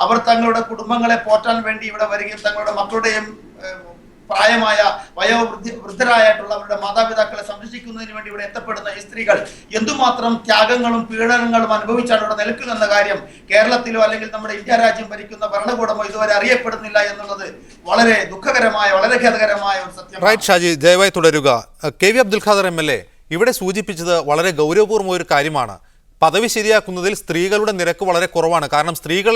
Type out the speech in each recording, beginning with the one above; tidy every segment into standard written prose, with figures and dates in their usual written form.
അവർ തങ്ങളുടെ കുടുംബങ്ങളെ പോറ്റാൻ വേണ്ടി ഇവിടെ വരികയും തങ്ങളുടെ മക്കളുടെയും പ്രായമായ വയോവൃദ്ധരായിട്ടുള്ള അവരുടെ മാതാപിതാക്കളെ സംരക്ഷിക്കുന്നതിന് വേണ്ടി ഇവിടെ എത്തപ്പെടുന്ന ഈ സ്ത്രീകൾ എന്തുമാത്രം ത്യാഗങ്ങളും പീഡനങ്ങളും അനുഭവിച്ചാണ് ഇവിടെ നിൽക്കുന്നതെന്ന കാര്യം കേരളത്തിലോ അല്ലെങ്കിൽ നമ്മുടെ ഇന്ത്യ രാജ്യം ഭരിക്കുന്ന ഭരണകൂടമോ ഇതുവരെ അറിയപ്പെടുന്നില്ല എന്നുള്ളത് വളരെ ദുഃഖകരമായ, വളരെ ഖേദകരമായ ഒരു സത്യം. റൈറ്റ് ഷാജി, ദയവായി തുടരുക. K V Abdul Khader MLA ഇവിടെ സൂചിപ്പിച്ചത് വളരെ ഗൗരവപൂർവ്വമായ ഒരു കാര്യമാണ്. പദവി ശരിയാക്കുന്നതിൽ സ്ത്രീകളുടെ നിരക്ക് വളരെ കുറവാണ്. കാരണം സ്ത്രീകൾ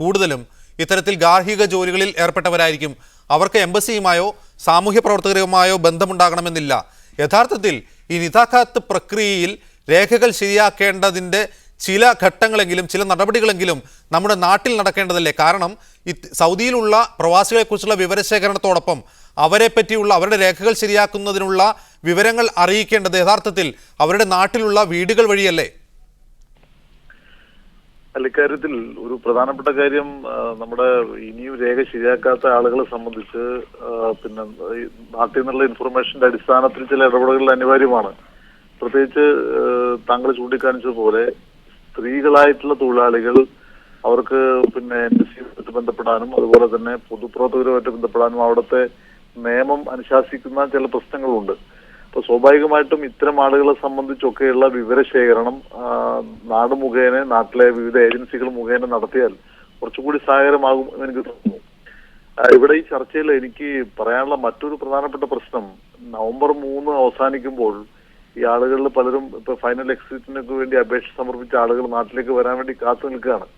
കൂടുതലും ഇത്തരത്തിൽ ഗാർഹിക ജോലികളിൽ ഏർപ്പെട്ടവരായിരിക്കും. അവർക്ക് എംബസിയുമായോ സാമൂഹ്യ പ്രവർത്തകരുമായോ ബന്ധമുണ്ടാകണമെന്നില്ല. യഥാർത്ഥത്തിൽ ഈ നിതാഖാത്ത് പ്രക്രിയയിൽ രേഖകൾ ശരിയാക്കേണ്ടതിൻ്റെ ചില ഘട്ടങ്ങളെങ്കിലും ചില നടപടികളെങ്കിലും നമ്മുടെ നാട്ടിൽ നടക്കേണ്ടതല്ലേ? കാരണം സൗദിയിലുള്ള പ്രവാസികളെക്കുറിച്ചുള്ള വിവരശേഖരണത്തോടൊപ്പം അവരെ പറ്റിയുള്ള അവരുടെ രേഖകൾ ശരിയാക്കുന്നതിനുള്ള വിവരങ്ങൾ അറിയിക്കേണ്ടത് യഥാർത്ഥത്തിൽ അവരുടെ നാട്ടിലുള്ള വീടുകൾ വഴിയല്ലേ? അല്ല, ഇക്കാര്യത്തിൽ ഒരു പ്രധാനപ്പെട്ട കാര്യം, നമ്മുടെ ഇനിയും രേഖ ശരിയാക്കാത്ത ആളുകളെ സംബന്ധിച്ച് പിന്നെ നാട്ടിൽ നിന്നുള്ള ഇൻഫർമേഷന്റെ അടിസ്ഥാനത്തിൽ ചില ഇടപെടലുകൾ അനിവാര്യമാണ്. പ്രത്യേകിച്ച് താങ്കൾ ചൂണ്ടിക്കാണിച്ചതുപോലെ സ്ത്രീകളായിട്ടുള്ള തൊഴിലാളികൾ അവർക്ക് പിന്നെ എംബസിയുമായിട്ട് ബന്ധപ്പെടാനും അതുപോലെ തന്നെ പൊതുപ്രവർത്തകരുമായിട്ട് ബന്ധപ്പെടാനും അവിടുത്തെ നിയമം അനുശാസിക്കുന്ന ചില പ്രശ്നങ്ങളുണ്ട്. അപ്പൊ സ്വാഭാവികമായിട്ടും ഇത്തരം ആളുകളെ സംബന്ധിച്ചൊക്കെയുള്ള വിവരശേഖരണം നാട് മുഖേന, നാട്ടിലെ വിവിധ ഏജൻസികൾ മുഖേന നടത്തിയാൽ കുറച്ചുകൂടി സഹായകരമാകും എന്ന് എനിക്ക് തോന്നുന്നു. ഇവിടെ ഈ ചർച്ചയിൽ എനിക്ക് പറയാനുള്ള മറ്റൊരു പ്രധാനപ്പെട്ട പ്രശ്നം, നവംബർ 3 അവസാനിക്കുമ്പോൾ ഈ ആളുകളിൽ പലരും ഇപ്പൊ ഫൈനൽ എക്സിറ്റിനൊക്കെ വേണ്ടി അപേക്ഷ സമർപ്പിച്ച ആളുകൾ നാട്ടിലേക്ക് വരാൻ വേണ്ടി കാത്തു നിൽക്കുകയാണ്.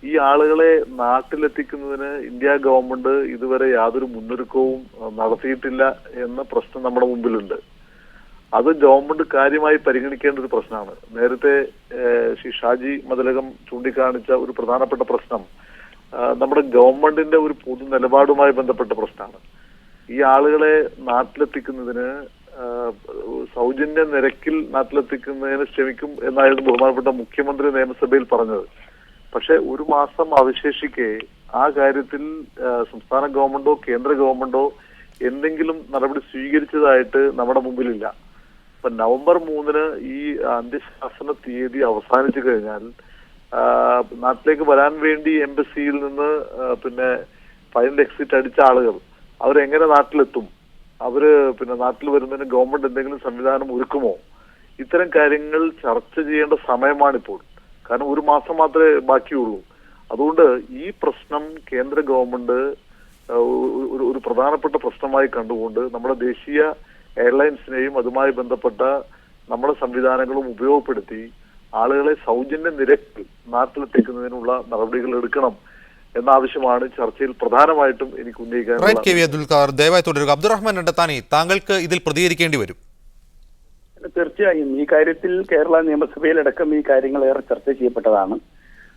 ഈ ആളുകളെ നാട്ടിലെത്തിക്കുന്നതിന് ഇന്ത്യ ഗവൺമെന്റ് ഇതുവരെ യാതൊരു മുന്നൊരുക്കവും നടത്തിയിട്ടില്ല എന്ന പ്രശ്നം നമ്മുടെ മുമ്പിലുണ്ട്. അത് ഗവൺമെന്റ് കാര്യമായി പരിഗണിക്കേണ്ട ഒരു പ്രശ്നമാണ്. നേരത്തെ ശ്രീ ഷാജി മതിലകം ചൂണ്ടിക്കാണിച്ച ഒരു പ്രധാനപ്പെട്ട പ്രശ്നം നമ്മുടെ ഗവൺമെന്റിന്റെ ഒരു പൊതു നിലപാടുമായി ബന്ധപ്പെട്ട പ്രശ്നമാണ്. ഈ ആളുകളെ നാട്ടിലെത്തിക്കുന്നതിന് സൗജന്യ നിരക്കിൽ നാട്ടിലെത്തിക്കുന്നതിന് ശ്രമിക്കും എന്നായിരുന്നു ബഹുമാനപ്പെട്ട മുഖ്യമന്ത്രി നിയമസഭയിൽ പറഞ്ഞത്. പക്ഷെ ഒരു മാസം അവശേഷിക്കെ ആ കാര്യത്തിൽ സംസ്ഥാന ഗവൺമെന്റോ കേന്ദ്ര ഗവൺമെന്റോ എന്തെങ്കിലും നടപടി സ്വീകരിച്ചതായിട്ട് നമ്മുടെ മുമ്പിലില്ല. അപ്പൊ നവംബർ 3 ഈ അന്ത്യശാസന തീയതി അവസാനിച്ചു കഴിഞ്ഞാൽ നാട്ടിലേക്ക് വരാൻ വേണ്ടി എംബസിയിൽ നിന്ന് പിന്നെ ഫൈനൽ എക്സിറ്റ് അടിച്ച ആളുകൾ അവരെങ്ങനെ നാട്ടിലെത്തും? അവര് പിന്നെ നാട്ടിൽ വരുന്നതിന് ഗവൺമെന്റ് എന്തെങ്കിലും സംവിധാനം ഒരുക്കുമോ? ഇത്തരം കാര്യങ്ങൾ ചർച്ച ചെയ്യേണ്ട സമയമാണിപ്പോൾ. കാരണം ഒരു മാസം മാത്രമേ ബാക്കിയുള്ളൂ. അതുകൊണ്ട് ഈ പ്രശ്നം കേന്ദ്ര ഗവൺമെന്റ് ഒരു പ്രധാനപ്പെട്ട പ്രശ്നമായി കണ്ടുകൊണ്ട് നമ്മുടെ ദേശീയ എയർലൈൻസിനെയും അതുമായി ബന്ധപ്പെട്ട നമ്മുടെ സംവിധാനങ്ങളും ഉപയോഗപ്പെടുത്തി ആളുകളെ സൗജന്യ നിരക്കിൽ നാട്ടിലെത്തിക്കുന്നതിനുള്ള നടപടികൾ എടുക്കണം എന്ന ആവശ്യമാണ് ചർച്ചയിൽ പ്രധാനമായിട്ടും എനിക്ക് ഉന്നയിക്കാൻ. ദയവായി തുടരുക. അബ്ദുറഹ്മാൻ രണ്ടത്താനി, താങ്കൾക്ക് ഇതിൽ പ്രതികരിക്കേണ്ടി വരും. തീർച്ചയായും ഈ കാര്യത്തിൽ കേരള നിയമസഭയിലടക്കം ഈ കാര്യങ്ങൾ ഏറെ ചർച്ച ചെയ്യപ്പെട്ടതാണ്.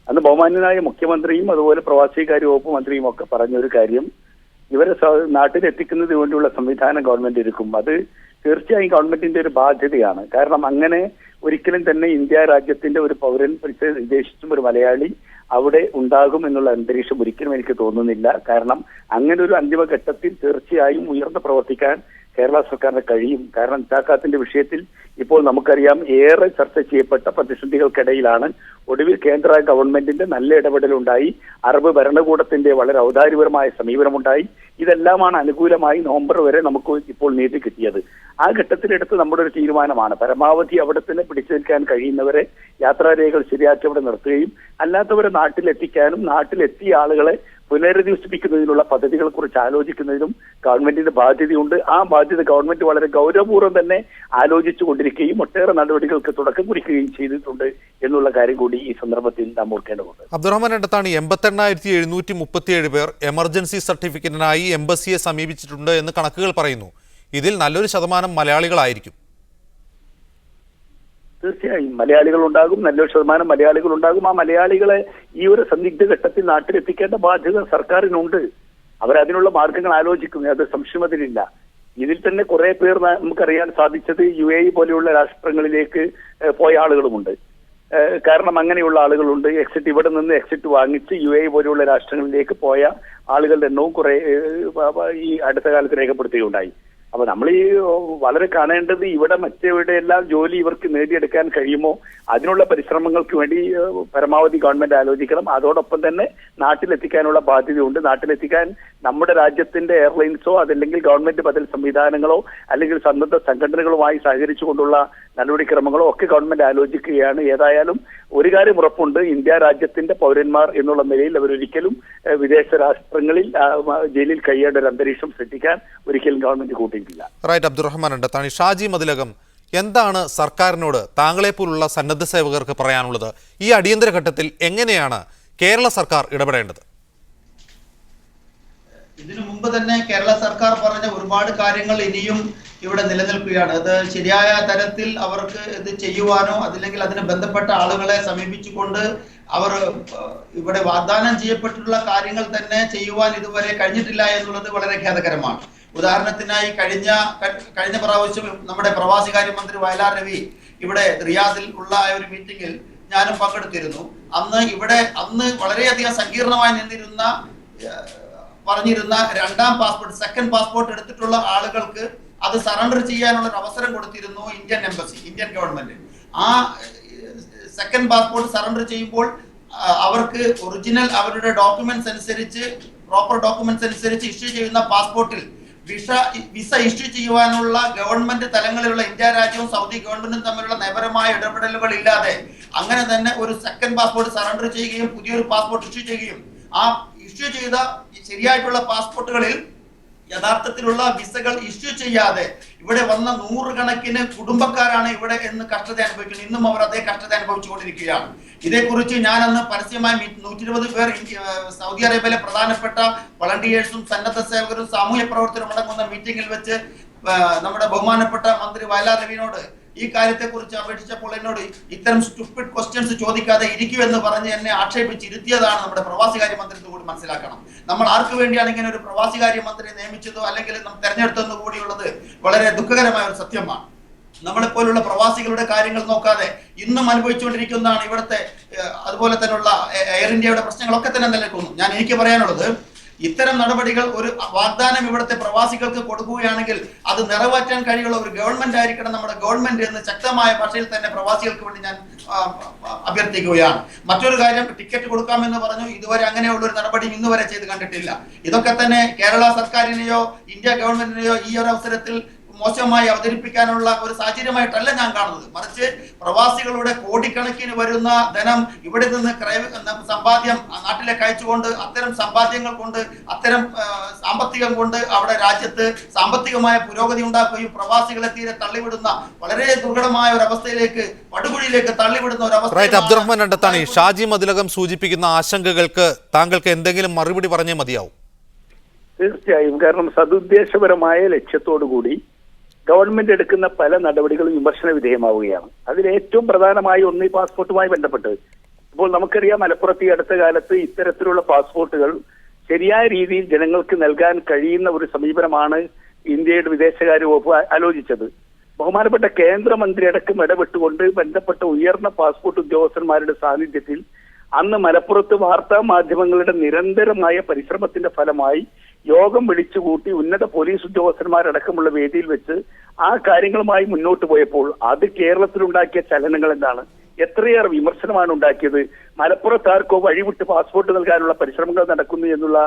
അന്ന് ബഹുമാന്യനായ മുഖ്യമന്ത്രിയും അതുപോലെ പ്രവാസികാര്യ വകുപ്പ് മന്ത്രിയും ഒക്കെ പറഞ്ഞൊരു കാര്യം, ഇവരെ നാട്ടിലെത്തിക്കുന്നതിന് വേണ്ടിയുള്ള സംവിധാനം ഗവൺമെന്റ് ഒരുക്കും. അത് തീർച്ചയായും ഗവൺമെന്റിന്റെ ഒരു ബാധ്യതയാണ്. കാരണം അങ്ങനെ ഒരിക്കലും തന്നെ ഇന്ത്യ രാജ്യത്തിന്റെ ഒരു പൗരൻ, വിദേശത്തും ഒരു മലയാളി അവിടെ ഉണ്ടാകും എന്നുള്ള അന്തരീക്ഷം ഒരിക്കലും എനിക്ക് തോന്നുന്നില്ല. കാരണം അങ്ങനെ ഒരു അന്തിമഘട്ടത്തിൽ തീർച്ചയായും ഉയർന്നു പ്രവർത്തിക്കാൻ കേരള സർക്കാരിന് കഴിയും. കാരണം നിതാഖാത്തിന്റെ വിഷയത്തിൽ ഇപ്പോൾ നമുക്കറിയാം ഏറെ ചർച്ച ചെയ്യപ്പെട്ട പ്രതിസന്ധികൾക്കിടയിലാണ് ഒടുവിൽ കേന്ദ്ര ഗവൺമെന്റിന്റെ നല്ല ഇടപെടലുണ്ടായി, അറബ് ഭരണകൂടത്തിന്റെ വളരെ ഔദാര്യപരമായ സമീപനമുണ്ടായി. ഇതെല്ലാമാണ് അനുകൂലമായി നവംബർ വരെ നമുക്ക് ഇപ്പോൾ നീട്ടി കിട്ടിയത്. ആ ഘട്ടത്തിലെടുത്ത് നമ്മുടെ ഒരു തീരുമാനമാണ് പരമാവധി അവിടെ തന്നെ പിടിച്ചു നിൽക്കാൻ കഴിയുന്നവരെ യാത്രാരേഖകൾ ശരിയാക്കി അവിടെ നിർത്തുകയും അല്ലാത്തവരെ നാട്ടിലെത്തിക്കാനും നാട്ടിലെത്തിയ ആളുകളെ പുനരധിവസിപ്പിക്കുന്നതിനുള്ള പദ്ധതികളെ കുറിച്ച് ആലോചിക്കുന്നതിനും ഗവൺമെന്റിന്റെ ബാധ്യതയുണ്ട്. ആ ബാധ്യത ഗവൺമെന്റ് വളരെ ഗൗരവപൂർവ്വം തന്നെ ആലോചിച്ചു കൊണ്ടിരിക്കുകയും ഒട്ടേറെ നടപടികൾക്ക് തുടക്കം കുറിക്കുകയും ചെയ്തിട്ടുണ്ട് എന്നുള്ള കാര്യം കൂടി ഈ സന്ദർഭത്തിൽ നാം ഓർക്കേണ്ടതുണ്ട്. അബ്ദുറഹ്മാൻ രണ്ടത്താണി, 88,737 പേർ എമർജൻസി സർട്ടിഫിക്കറ്റിനായി എംബസിയെ സമീപിച്ചിട്ടുണ്ട് എന്ന് കണക്കുകൾ പറയുന്നു. ഇതിൽ നല്ലൊരു ശതമാനം മലയാളികളായിരിക്കും. തീർച്ചയായും മലയാളികൾ ഉണ്ടാകും, നല്ലൊരു ശതമാനം മലയാളികൾ ഉണ്ടാകും. ആ മലയാളികളെ ഈ ഒരു സന്ദിഗ്ധ ഘട്ടത്തിൽ നാട്ടിലെത്തിക്കേണ്ട ബാധ്യത സർക്കാരിനുണ്ട്. അവരതിനുള്ള മാർഗങ്ങൾ ആലോചിക്കുന്നു, അത് സംശയമതിലില്ല. ഇതിൽ തന്നെ കുറെ പേർ നമുക്കറിയാൻ സാധിച്ചത് UAE പോലെയുള്ള രാഷ്ട്രങ്ങളിലേക്ക് പോയ ആളുകളുമുണ്ട്. കാരണം അങ്ങനെയുള്ള ആളുകളുണ്ട്. എക്സിറ്റ് ഇവിടെ നിന്ന് എക്സിറ്റ് വാങ്ങിച്ച് UAE പോലെയുള്ള രാഷ്ട്രങ്ങളിലേക്ക് പോയ ആളുകളുടെ എണ്ണവും കുറെ ഈ അടുത്ത കാലത്ത് രേഖപ്പെടുത്തുകയുണ്ടായി. അപ്പൊ നമ്മൾ ഈ വളരെ കാണേണ്ടത് ഇവിടെ മറ്റെവിടെയെല്ലാം ജോലി ഇവർക്ക് നേടിയെടുക്കാൻ കഴിയുമോ അതിനുള്ള പരിശ്രമങ്ങൾക്ക് വേണ്ടി പരമാവധി ഗവൺമെന്റ് ആലോചിക്കണം. അതോടൊപ്പം തന്നെ നാട്ടിലെത്തിക്കാനുള്ള ബാധ്യതയുണ്ട്. നാട്ടിലെത്തിക്കാൻ നമ്മുടെ രാജ്യത്തിന്റെ എയർലൈൻസോ അതല്ലെങ്കിൽ ഗവൺമെന്റ് ബദൽ സംവിധാനങ്ങളോ അല്ലെങ്കിൽ സന്നദ്ധ സംഘടനകളുമായി സഹകരിച്ചുകൊണ്ടുള്ള നടപടിക്രമങ്ങളോ ഒക്കെ ഗവൺമെന്റ് ആലോചിക്കുകയാണ്. ഏതായാലും ഒരു കാര്യം ഉറപ്പുണ്ട്, ഇന്ത്യ രാജ്യത്തിന്റെ പൗരന്മാർ എന്നുള്ള നിലയിൽ അവരൊരിക്കലും വിദേശ രാഷ്ട്രങ്ങളിൽ ജയിലിൽ കഴിയേണ്ട ഒരു അന്തരീക്ഷം സൃഷ്ടിക്കാൻ ഒരിക്കലും ഗവൺമെന്റ് കൂട്ടിയിട്ടില്ല. റൈറ്റ്. അബ്ദുറഹ്മാൻ അണ്ടത്താണി. ഷാജി മതിലകം, എന്താണ് സർക്കാരിനോട് താങ്കളെപ്പോലുള്ള സന്നദ്ധ സേവകർക്ക് പറയാനുള്ളത്? ഈ അടിയന്തര ഘട്ടത്തിൽ എങ്ങനെയാണ് കേരള സർക്കാർ ഇടപെടേണ്ടത്? ഇതിനു മുമ്പ് തന്നെ കേരള സർക്കാർ പറഞ്ഞ ഒരുപാട് കാര്യങ്ങൾ ഇനിയും ഇവിടെ നിലനിൽക്കുകയാണ്. അത് ശരിയായ തരത്തിൽ അവർക്ക് ഇത് ചെയ്യുവാനോ അതല്ലെങ്കിൽ അതിന് ബന്ധപ്പെട്ട ആളുകളെ സമീപിച്ചുകൊണ്ട് അവർ ഇവിടെ വാഗ്ദാനം ചെയ്യപ്പെട്ടിട്ടുള്ള കാര്യങ്ങൾ തന്നെ ചെയ്യുവാൻ ഇതുവരെ കഴിഞ്ഞിട്ടില്ല എന്നുള്ളത് വളരെ ഖേദകരമാണ്. ഉദാഹരണത്തിനായി കഴിഞ്ഞ പ്രാവശ്യം നമ്മുടെ പ്രവാസികാര്യ മന്ത്രി വയലാർ രവി ഇവിടെ റിയാദിൽ ഉള്ള ഒരു മീറ്റിംഗിൽ ഞാനും പങ്കെടുത്തിരുന്നു. അന്ന് വളരെയധികം സങ്കീർണമായി പറഞ്ഞിരുന്ന രണ്ടാം പാസ്പോർട്ട്, സെക്കൻഡ് പാസ്പോർട്ട് എടുത്തിട്ടുള്ള ആളുകൾക്ക് അത് സറണ്ടർ ചെയ്യാനുള്ള ഒരു അവസരം കൊടുത്തിരുന്നു ഇന്ത്യൻ എംബസി, ഇന്ത്യൻ ഗവൺമെന്റ്. ആ സെക്കൻഡ് പാസ്പോർട്ട് സറണ്ടർ ചെയ്യുമ്പോൾ അവർക്ക് ഒറിജിനൽ അവരുടെ ഡോക്യുമെന്റ്സ് അനുസരിച്ച്, പ്രോപ്പർ ഡോക്യുമെന്റ്സ് അനുസരിച്ച് ഇഷ്യൂ ചെയ്യുന്ന പാസ്പോർട്ടിൽ വിസ ഇഷ്യൂ ചെയ്യുവാനുള്ള ഗവൺമെന്റ് തലങ്ങളിലുള്ള ഇന്ത്യ രാജ്യവും സൗദി ഗവൺമെന്റും തമ്മിലുള്ള നയപരമായ ഇടപെടലുകൾ ഇല്ലാതെ അങ്ങനെ തന്നെ ഒരു സെക്കൻഡ് പാസ്പോർട്ട് സറണ്ടർ ചെയ്യുകയും പുതിയൊരു പാസ്പോർട്ട് ഇഷ്യൂ ചെയ്യുകയും ആ ഇഷ്യൂ ചെയ്ത ശരിയായിട്ടുള്ള പാസ്പോർട്ടുകളിൽ യഥാർത്ഥത്തിലുള്ള വിസകൾ ഇഷ്യൂ ചെയ്യാതെ ഇവിടെ വന്ന നൂറുകണക്കിന് കുടുംബക്കാരാണ് ഇവിടെ എന്ന് കഷ്ടത അനുഭവിക്കുന്നത്. ഇന്നും അവർ അതേ കഷ്ടത അനുഭവിച്ചുകൊണ്ടിരിക്കുകയാണ്. ഇതേക്കുറിച്ച് ഞാൻ അന്ന് പരസ്യമായി 120 പേർ സൗദി അറേബ്യയിലെ പ്രധാനപ്പെട്ട വളണ്ടിയേഴ്സും സന്നദ്ധ സേവകരും സാമൂഹ്യ പ്രവർത്തകരും അടങ്ങുന്ന മീറ്റിംഗിൽ വെച്ച് നമ്മുടെ ബഹുമാനപ്പെട്ട മന്ത്രി വയലാർ രവിയോട് ഈ കാര്യത്തെക്കുറിച്ച് അപേക്ഷിച്ചപ്പോൾ എന്നോട് ഇത്തരം സ്റ്റുപ്പിഡ് ക്വസ്റ്റ്യൻസ് ചോദിക്കാതെ ഇരിക്കൂ എന്ന് പറഞ്ഞ് എന്നെ ആക്ഷേപിച്ചിരുത്തിയതാണ് നമ്മുടെ പ്രവാസികാര്യ മന്ത്രി കൂടി മനസ്സിലാക്കണം. നമ്മൾ ആർക്ക് വേണ്ടിയാണ് ഇങ്ങനെ ഒരു പ്രവാസികാര്യ മന്ത്രിയെ നിയമിച്ചതോ അല്ലെങ്കിൽ തെരഞ്ഞെടുത്തതെന്നോ കൂടിയുള്ളത് വളരെ ദുഃഖകരമായ ഒരു സത്യമാണ്. നമ്മളെപ്പോലുള്ള പ്രവാസികളുടെ കാര്യങ്ങൾ നോക്കാതെ ഇന്നും അനുഭവിച്ചുകൊണ്ടിരിക്കുന്നതാണ് ഇവിടുത്തെ അതുപോലെ തന്നെയുള്ള എയർ ഇന്ത്യയുടെ പ്രശ്നങ്ങളൊക്കെ തന്നെ നിലനിൽക്കുന്നു. എനിക്ക് പറയാനുള്ളത്, ഇത്തരം നടപടികൾ ഒരു വാഗ്ദാനം ഇവിടുത്തെ പ്രവാസികൾക്ക് കൊടുക്കുകയാണെങ്കിൽ അത് നിറവേറ്റാൻ കഴിയുള്ള ഒരു ഗവൺമെന്റ് ആയിരിക്കണം നമ്മുടെ ഗവൺമെന്റ് എന്ന് ശക്തമായ ഭാഷയിൽ തന്നെ പ്രവാസികൾക്ക് വേണ്ടി ഞാൻ അഭ്യർത്ഥിക്കുകയാണ്. മറ്റൊരു കാര്യം, ടിക്കറ്റ് കൊടുക്കാമെന്ന് പറഞ്ഞു. ഇതുവരെ അങ്ങനെയുള്ള ഒരു നടപടി ഇന്നുവരെ ചെയ്ത് കണ്ടിട്ടില്ല. ഇതൊക്കെ തന്നെ കേരള സർക്കാരിനെയോ ഇന്ത്യ ഗവൺമെന്റിനെയോ ഈ ഒരു അവസരത്തിൽ മോശമായി അവതരിപ്പിക്കാനുള്ള ഒരു സാഹചര്യമായിട്ടല്ല ഞാൻ കാണുന്നത്. മറിച്ച് പ്രവാസികളുടെ കോടിക്കണക്കിന് വരുന്ന ധനം ഇവിടെ നിന്ന് സമ്പാദ്യം നാട്ടിലേക്ക് അയച്ചുകൊണ്ട് അത്തരം സമ്പാദ്യങ്ങൾ കൊണ്ട് അത്തരം സാമ്പത്തികം കൊണ്ട് അവിടെ രാജ്യത്ത് സാമ്പത്തികമായ പുരോഗതി ഉണ്ടാക്കുകയും പ്രവാസികളെ തീരെ തള്ളിവിടുന്ന വളരെ ദുർഘടമായ ഒരു അവസ്ഥയിലേക്ക്, പടുകുഴിയിലേക്ക് തള്ളിവിടുന്ന ഒരു അവസ്ഥ. അബ്ദുറഹ്മാൻ അണ്ടത്താണി, ഷാജി മതിലകം സൂചിപ്പിക്കുന്ന ആശങ്കകൾക്ക് താങ്കൾക്ക് എന്തെങ്കിലും മറുപടി പറഞ്ഞേ മതിയാവും? തീർച്ചയായും. കാരണം സതുദ്ദേശപരമായ ലക്ഷ്യത്തോടു കൂടി ഗവൺമെന്റ് എടുക്കുന്ന പല നടപടികളും വിമർശന വിധേയമാവുകയാണ്. അതിൽ ഏറ്റവും പ്രധാനമായി ഒന്ന് ഈ പാസ്പോർട്ടുമായി ബന്ധപ്പെട്ട്. ഇപ്പോൾ നമുക്കറിയാം, മലപ്പുറത്ത് ഈ അടുത്ത കാലത്ത് ഇത്തരത്തിലുള്ള പാസ്പോർട്ടുകൾ ശരിയായ രീതിയിൽ ജനങ്ങൾക്ക് നൽകാൻ കഴിയുന്ന ഒരു സമീപനമാണ് ഇന്ത്യയുടെ വിദേശകാര്യ വകുപ്പ് ആലോചിച്ചത്. ബഹുമാനപ്പെട്ട കേന്ദ്രമന്ത്രി അടക്കം ഇടപെട്ടുകൊണ്ട് ബന്ധപ്പെട്ട ഉയർന്ന പാസ്പോർട്ട് ഉദ്യോഗസ്ഥന്മാരുടെ സാന്നിധ്യത്തിൽ അന്ന് മലപ്പുറത്ത് വാർത്താ മാധ്യമങ്ങളുടെ നിരന്തരമായ പരിശ്രമത്തിന്റെ ഫലമായി യോഗം വിളിച്ചുകൂട്ടി ഉന്നത പോലീസ് ഉദ്യോഗസ്ഥന്മാരടക്കമുള്ള വേദിയിൽ വെച്ച് ആ കാര്യങ്ങളുമായി മുന്നോട്ട് പോയപ്പോൾ അത് കേരളത്തിലുണ്ടാക്കിയ ചലനങ്ങൾ എന്താണ്? എത്രയേറെ വിമർശനമാണ് ഉണ്ടാക്കിയത്. മലപ്പുറത്താർക്കോ വഴിവിട്ട് പാസ്പോർട്ട് നൽകാനുള്ള പരിശ്രമങ്ങൾ നടക്കുന്നു എന്നുള്ള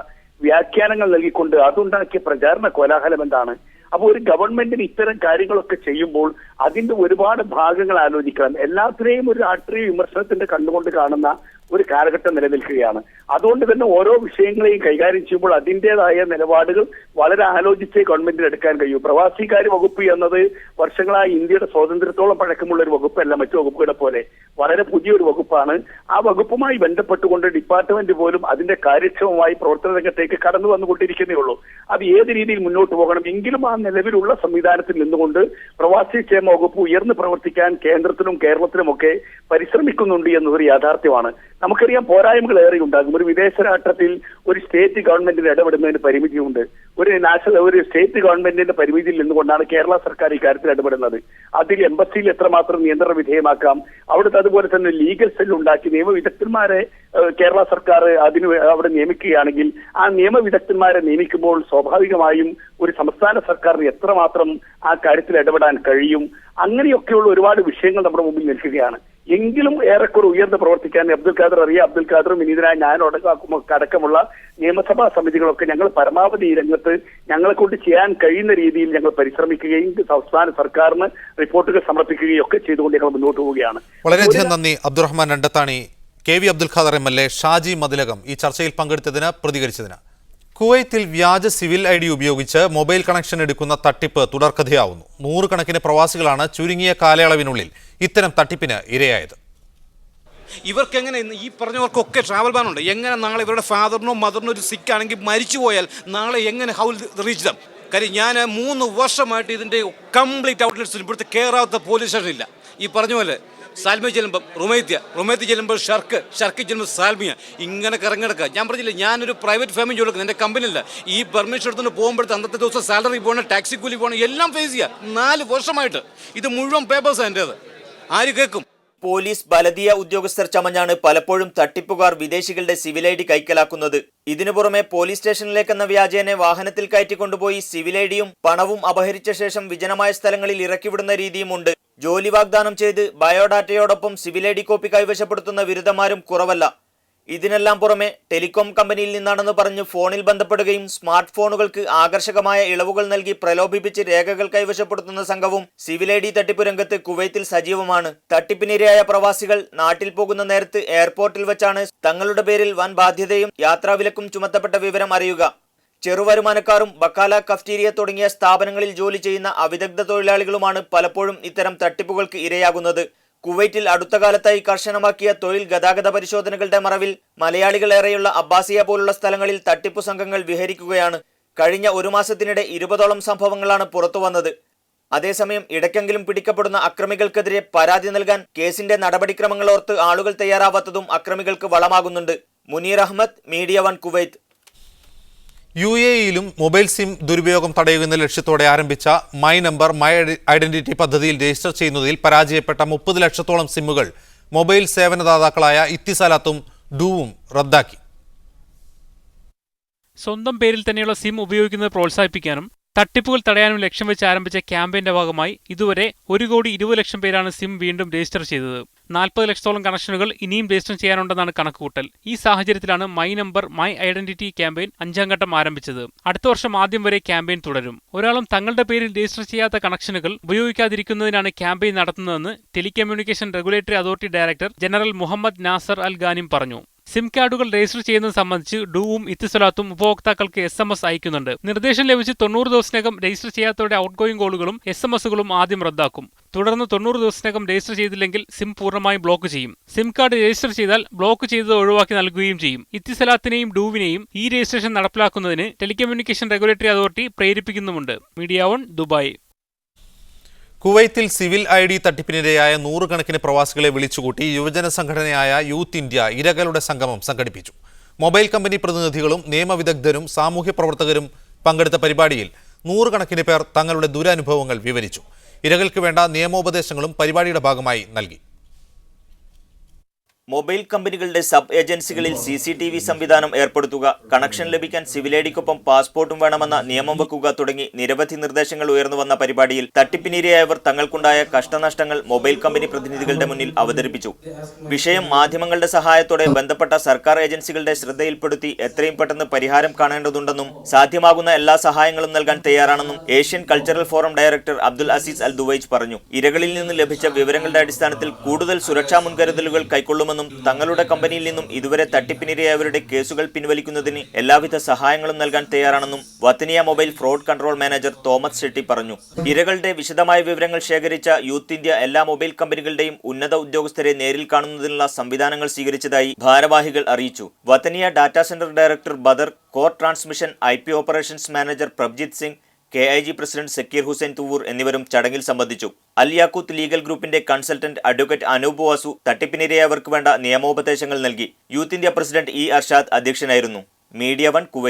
വ്യാഖ്യാനങ്ങൾ നൽകിക്കൊണ്ട് അതുണ്ടാക്കിയ പ്രചാരണ കോലാഹലം എന്താണ്? അപ്പോൾ ഒരു ഗവൺമെന്റിന് ഇത്തരം കാര്യങ്ങളൊക്കെ ചെയ്യുമ്പോൾ അതിന്റെ ഒരുപാട് ഭാഗങ്ങൾ ആലോചിക്കണം. എല്ലാത്തിനെയും ഒരു രാഷ്ട്രീയ വിമർശനത്തിന്റെ കണ്ടുകൊണ്ട് കാണുന്ന ഒരു കാലഘട്ടം നിലനിൽക്കുകയാണ്. അതുകൊണ്ട് തന്നെ ഓരോ വിഷയങ്ങളെയും കൈകാര്യം ചെയ്യുമ്പോൾ അതിൻ്റെതായ നിലപാടുകൾ വളരെ ആലോചിച്ചേ ഗവൺമെന്റിന് എടുക്കാൻ കഴിയൂ. പ്രവാസികാര്യ വകുപ്പ് എന്നത് വർഷങ്ങളായി ഇന്ത്യയുടെ സ്വാതന്ത്ര്യത്തോളം പഴക്കമുള്ള ഒരു വകുപ്പല്ല മറ്റു വകുപ്പുകളെ പോലെ. വളരെ പുതിയൊരു വകുപ്പാണ്. ആ വകുപ്പുമായി ബന്ധപ്പെട്ടുകൊണ്ട് ഡിപ്പാർട്ട്മെന്റ് പോലും അതിന്റെ കാര്യക്ഷമമായി പ്രവർത്തന രംഗത്തേക്ക് കടന്നു വന്നുകൊണ്ടിരിക്കുന്നേ ഉള്ളൂ. അത് ഏത് രീതിയിൽ മുന്നോട്ട് പോകണം എങ്കിലും ആ നിലവിലുള്ള സംവിധാനത്തിൽ നിന്നുകൊണ്ട് പ്രവാസി ക്ഷേമ വകുപ്പ് ഉയർന്നു പ്രവർത്തിക്കാൻ കേന്ദ്രത്തിലും കേരളത്തിലുമൊക്കെ പരിശ്രമിക്കുന്നുണ്ട് എന്നതൊരു യാഥാർത്ഥ്യമാണ്. നമുക്കറിയാം പോരായ്മകൾ ഏറെ ഉണ്ടാകും. ഒരു വിദേശ രാഷ്ട്രത്തിൽ ഒരു സ്റ്റേറ്റ് ഗവൺമെന്റിന് ഇടപെടുന്നതിന് പരിമിതിയുണ്ട്. ഒരു സ്റ്റേറ്റ് ഗവൺമെന്റിന്റെ പരിമിതിയിൽ നിന്നുകൊണ്ടാണ് കേരള സർക്കാർ ഇക്കാര്യത്തിൽ ഇടപെടുന്നത്. അതിൽ എംബസിയിൽ എത്രമാത്രം നിയന്ത്രണ വിധേയമാക്കാം, അവിടുത്തെ അതുപോലെ തന്നെ ലീഗൽ സെൽ ഉണ്ടാക്കി നിയമവിദഗ്ധന്മാരെ കേരള സർക്കാർ അവിടെ നിയമിക്കുകയാണെങ്കിൽ ആ നിയമവിദഗ്ധന്മാരെ നിയമിക്കുമ്പോൾ സ്വാഭാവികമായും ഒരു സംസ്ഥാന സർക്കാരിന് എത്രമാത്രം ആ കാര്യത്തിൽ ഇടപെടാൻ കഴിയും, അങ്ങനെയൊക്കെയുള്ള ഒരുപാട് വിഷയങ്ങൾ നമ്മുടെ മുമ്പിൽ നിൽക്കുകയാണ്. എങ്കിലും ഏറെക്കുറെ ഉയർന്ന് പ്രവർത്തിക്കാൻ അബ്ദുൽ ഖാദർ അറിയാം, അബ്ദുൽ ഖാദറും വിനീതനായ ഞാൻ അടക്കമുള്ള നിയമസഭാ സമിതികളൊക്കെ ഞങ്ങൾ പരമാവധി ഈ രംഗത്ത് ഞങ്ങളെ കൊണ്ട് ചെയ്യാൻ കഴിയുന്ന രീതിയിൽ ഞങ്ങൾ പരിശ്രമിക്കുകയും സംസ്ഥാന സർക്കാരിന് റിപ്പോർട്ടുകൾ സമർപ്പിക്കുകയും ഒക്കെ ചെയ്തുകൊണ്ട് ഞങ്ങൾ മുന്നോട്ട് പോവുകയാണ്. വളരെയധികം നന്ദി അബ്ദുറഹ്മാൻ രണ്ടത്താണി. KV അബ്ദുൽ ഖാദർ MLA, ഷാജി മതിലകം ഈ ചർച്ചയിൽ പങ്കെടുത്തതിന് പ്രതികരിച്ചതിന്. കുവൈത്തിൽ വ്യാജ സിവിൽ ID ഉപയോഗിച്ച് മൊബൈൽ കണക്ഷൻ എടുക്കുന്ന തട്ടിപ്പ് തുടർക്കഥയാവുന്നു. 100 കണക്കിന് പ്രവാസികളാണ് ചുരുങ്ങിയ കാലയളവിനുള്ളിൽ ഇത്തരം തട്ടിപ്പിന് ഇരയായത്. ഇവർക്ക് എങ്ങനെ ഈ പറഞ്ഞവർക്കൊക്കെ ട്രാവൽ ബാൻ ഉണ്ട്. എങ്ങനെ നാളെ ഇവരുടെ ഫാദറിനോ മദറിനോ ഒരു സിക്ക് ആണെങ്കിൽ മരിച്ചു പോയാൽ നാളെ എങ്ങനെ ഹൗ റീച്ച് ദം? കാര്യം ഞാൻ 3 വർഷമായിട്ട് ഇതിൻ്റെ കംപ്ലീറ്റ് ഔട്ട്ലെറ്റ്സിൽ ഇവിടുത്തെ കയറാത്ത പോലീസ് സ്റ്റേഷൻ ഇല്ല. ഈ പറഞ്ഞ പോലെ സാൽമിയ ചെല്ലുമ്പം റുമൈത്യ ചെല്ലുമ്പോൾ ഷർക്ക് ചെല്ലുമ്പോൾ സാൽമിയ, ഇങ്ങനെ കറങ്ങിടക്കുക. ഞാൻ പറഞ്ഞില്ല, ഞാനൊരു പ്രൈവറ്റ് ഫാമിലി ജോലി എടുക്കുന്നത്, എൻ്റെ കമ്പനിയില്ല. ഈ പെർമിഷൻ എടുത്തുകൊണ്ട് പോകുമ്പോഴത്തെ അന്നത്തെ ദിവസം സാലറി പോകണം, ടാക്സി കൂലി പോകണം, എല്ലാം ഫേസ് ചെയ്യുക. 4 വർഷമായിട്ട് ഇത് മുഴുവൻ പേപ്പേഴ്സാണ് എൻ്റേത്. ആര് കേൾക്കും? പോലീസ് ബലദീയ ഉദ്യോഗസ്ഥർ ചമഞ്ഞാണ് പലപ്പോഴും തട്ടിപ്പുകാർ വിദേശികളുടെ സിവിൽ ID കൈക്കലാക്കുന്നത്. ഇതിനു പുറമെ പോലീസ് സ്റ്റേഷനിലേക്കെന്ന വ്യാജേനെ വാഹനത്തിൽ കയറ്റിക്കൊണ്ടുപോയി സിവിൽ IDയും പണവും അപഹരിച്ച ശേഷം വിജനമായ സ്ഥലങ്ങളിൽ ഇറക്കിവിടുന്ന രീതിയുമുണ്ട്. ജോലി വാഗ്ദാനം ചെയ്ത് ബയോഡാറ്റയോടൊപ്പം സിവിൽ ID കോപ്പി കൈവശപ്പെടുത്തുന്ന ബിരുദന്മാരും കുറവല്ല. ഇതിനെല്ലാം പുറമെ ടെലികോം കമ്പനിയിൽ നിന്നാണെന്ന് പറഞ്ഞ് ഫോണിൽ ബന്ധപ്പെടുകയും സ്മാർട്ട് ഫോണുകൾക്ക് ആകർഷകമായ ഇളവുകൾ നൽകി പ്രലോഭിപ്പിച്ച് രേഖകൾ കൈവശപ്പെടുത്തുന്ന സംഘവും സിവിൽ ID തട്ടിപ്പ് രംഗത്ത് കുവൈത്തിൽ സജീവമാണ്. തട്ടിപ്പിനിരയായ പ്രവാസികൾ നാട്ടിൽ പോകുന്ന നേരത്ത് എയർപോർട്ടിൽ വെച്ചാണ് തങ്ങളുടെ പേരിൽ വൻ ബാധ്യതയും യാത്രാവിലക്കും ചുമത്തപ്പെട്ട വിവരം അറിയുക. ചെറുവരുമാനക്കാരും ബക്കാല, കഫ്റ്റീരിയ തുടങ്ങിയ സ്ഥാപനങ്ങളിൽ ജോലി ചെയ്യുന്ന അവിദഗ്ധ തൊഴിലാളികളുമാണ് പലപ്പോഴും ഇത്തരം തട്ടിപ്പുകൾക്ക് ഇരയാകുന്നത്. കുവൈറ്റിൽ അടുത്ത കാലത്തായി കർശനമാക്കിയ തൊഴിൽ ഗതാഗത പരിശോധനകളുടെ മറവിൽ മലയാളികളേറെയുള്ള അബ്ബാസിയ പോലുള്ള സ്ഥലങ്ങളിൽ തട്ടിപ്പു സംഘങ്ങൾ വിഹരിക്കുകയാണ്. കഴിഞ്ഞ 1 മാസത്തിനിടെ 20ഓളം സംഭവങ്ങളാണ് പുറത്തുവന്നത്. അതേസമയം ഇടയ്ക്കെങ്കിലും പിടിക്കപ്പെടുന്ന അക്രമികൾക്കെതിരെ പരാതി നൽകാൻ കേസിന്റെ നടപടിക്രമങ്ങൾ ഓർത്ത് ആളുകൾ തയ്യാറാവാത്തതും അക്രമികൾക്ക് വളമാകുന്നുണ്ട്. Muneer Ahmed, media 1 Kuwait. UAEയിലും മൊബൈൽ സിം ദുരുപയോഗം തടയുന്ന ലക്ഷ്യത്തോടെ ആരംഭിച്ച മൈ നമ്പർ മൈ ഐഡന്റിറ്റി പദ്ധതിയിൽ രജിസ്റ്റർ ചെയ്യുന്നതിൽ പരാജയപ്പെട്ട 30 ലക്ഷത്തോളം സിമ്മുകൾ മൊബൈൽ സേവനദാതാക്കളായ ഇത്തിസാലാത്തും ഡൂവും റദ്ദാക്കി. സ്വന്തം പേരിൽ തന്നെയുള്ള സിം ഉപയോഗിക്കുന്നത് പ്രോത്സാഹിപ്പിക്കാനും തട്ടിപ്പുകൾ തടയാനും ലക്ഷ്യം വെച്ച് ആരംഭിച്ച ക്യാമ്പയിന്റെ ഭാഗമായി ഇതുവരെ 1,20,00,000 പേരാണ് സിം വീണ്ടും രജിസ്റ്റർ ചെയ്തത്. 40 ലക്ഷത്തോളം കണക്ഷനുകൾ ഇനിയും രജിസ്റ്റർ ചെയ്യാനുണ്ടെന്നാണ് കണക്കുകൂട്ടൽ. ഈ സാഹചര്യത്തിലാണ് my number my identity campaign 5ാം ഘട്ടം ആരംഭിച്ചത്. അടുത്ത വർഷം ആദ്യം വരെ ക്യാമ്പയിൻ തുടരും. ഒരാളും തങ്ങളുടെ പേരിൽ രജിസ്റ്റർ ചെയ്യാത്ത കണക്ഷനുകൾ ഉപയോഗിക്കാതിരിക്കുന്നതിനാണ് ക്യാമ്പയിൻ നടത്തുന്നതെന്ന് telecommunication regulatory authority director general Mohammed Nasser Al Ghanim പറഞ്ഞു. സിം കാർഡുകൾ രജിസ്റ്റർ ചെയ്യുന്നത് സംബന്ധിച്ച് ഡൂവും ഇത്തിസലാത്തും ഉപഭോക്താക്കൾക്ക് SMS അയക്കുന്നുണ്ട്. നിർദ്ദേശം ലഭിച്ച് 90 ദിവസത്തിനകം രജിസ്റ്റർ ചെയ്യാത്തവരുടെ ഔട്ട്ഗോയിങ് കോളുകളും SMS-കളും ആദ്യം റദ്ദാക്കും. തുടർന്ന് 90 ദിവസത്തിനകം രജിസ്റ്റർ ചെയ്തില്ലെങ്കിൽ സിം പൂർണ്ണമായും ബ്ലോക്ക് ചെയ്യും. സിം കാർഡ് രജിസ്റ്റർ ചെയ്താൽ ബ്ലോക്ക് ചെയ്തത് ഒഴിവാക്കി നൽകുകയും ചെയ്യും. ഇത്തിസലാത്തിനെയും ഡൂവിനെയും ഈ രജിസ്ട്രേഷൻ നടപ്പിലാക്കുന്നതിന് ടെലികമ്മ്യൂണിക്കേഷൻ റെഗുലേറ്ററി അതോറിറ്റി പ്രേരിപ്പിക്കുന്നുമുണ്ട്. Media 1 Dubai. കുവൈത്തിൽ സിവിൽ ID തട്ടിപ്പിനിരയായ 100 കണക്കിന് പ്രവാസികളെ വിളിച്ചുകൂട്ടി യുവജന സംഘടനയായ യൂത്ത് ഇന്ത്യ ഇരകളുടെ സംഗമം സംഘടിപ്പിച്ചു. മൊബൈൽ കമ്പനി പ്രതിനിധികളും നിയമവിദഗ്ധരും സാമൂഹ്യ പ്രവർത്തകരും പങ്കെടുത്ത പരിപാടിയിൽ 100 കണക്കിന് പേർ തങ്ങളുടെ ദുരനുഭവങ്ങൾ വിവരിച്ചു. ഇരകൾക്ക് വേണ്ട നിയമോപദേശങ്ങളും പരിപാടിയുടെ ഭാഗമായി നൽകി. മൊബൈൽ കമ്പനികളുടെ സബ് ഏജൻസികളിൽ CCTV സംവിധാനം ഏർപ്പെടുത്തുക, കണക്ഷൻ ലഭിക്കാൻ സിവിൽ IDക്കൊപ്പം പാസ്പോർട്ടും വേണമെന്ന നിയമം വെക്കുക തുടങ്ങി നിരവധി നിർദ്ദേശങ്ങൾ ഉയർന്നു വന്ന പരിപാടിയിൽ തട്ടിപ്പിനിരയായവർ തങ്ങൾക്കുണ്ടായ കഷ്ടനഷ്ടങ്ങൾ മൊബൈൽ കമ്പനി പ്രതിനിധികളുടെ മുന്നിൽ അവതരിപ്പിച്ചു. വിഷയം മാധ്യമങ്ങളുടെ സഹായത്തോടെ ബന്ധപ്പെട്ട സർക്കാർ ഏജൻസികളുടെ ശ്രദ്ധയിൽപ്പെടുത്തി എത്രയും പെട്ടെന്ന് പരിഹാരം കാണേണ്ടതുണ്ടെന്നും സാധ്യമാകുന്ന എല്ലാ സഹായങ്ങളും നൽകാൻ തയ്യാറാണെന്നും Asian cultural forum director Abdul Aziz Al Duwaij പറഞ്ഞു. ഇരകളിൽ നിന്ന് ലഭിച്ച വിവരങ്ങളുടെ അടിസ്ഥാനത്തിൽ കൂടുതൽ സുരക്ഷാ മുൻകരുതലുകൾ കൈക്കൊള്ളുമെന്നും തങ്ങളുടെ കമ്പനിയിൽ നിന്നും ഇതുവരെ തട്ടിപ്പിനിരയായവരുടെ കേസുകൾ പിൻവലിക്കുന്നതിന് എല്ലാവിധ സഹായങ്ങളും നൽകാൻ തയ്യാറാണെന്നും Wataniya mobile fraud control manager Thomas Shetty പറഞ്ഞു. ഇരകളുടെ വിശദമായ വിവരങ്ങൾ ശേഖരിച്ച യൂത്ത് ഇന്ത്യ എല്ലാ മൊബൈൽ കമ്പനികളുടെയും ഉന്നത ഉദ്യോഗസ്ഥരെ നേരിൽ കാണുന്നതിനുള്ള സംവിധാനങ്ങൾ സ്വീകരിച്ചതായി ഭാരവാഹികൾ അറിയിച്ചു. Wataniya data center director Badar, core transmission IP operations manager Prabhjit Singh, KIG president Zakir Hussain Thuvoor എന്നിവരും ചടങ്ങിൽ സംബന്ധിച്ചു. അൽ യാക്കൂത്ത് ലീഗൽ ഗ്രൂപ്പിന്റെ കൺസൾട്ടന്റ് അഡ്വക്കേറ്റ് അനൂപ് വാസു തട്ടിപ്പിനിരയായവർക്ക് വേണ്ട നിയമോപദേശങ്ങൾ നൽകി. Youth India president E. Arshad അധ്യക്ഷനായിരുന്നു. Media 1 Kuwait.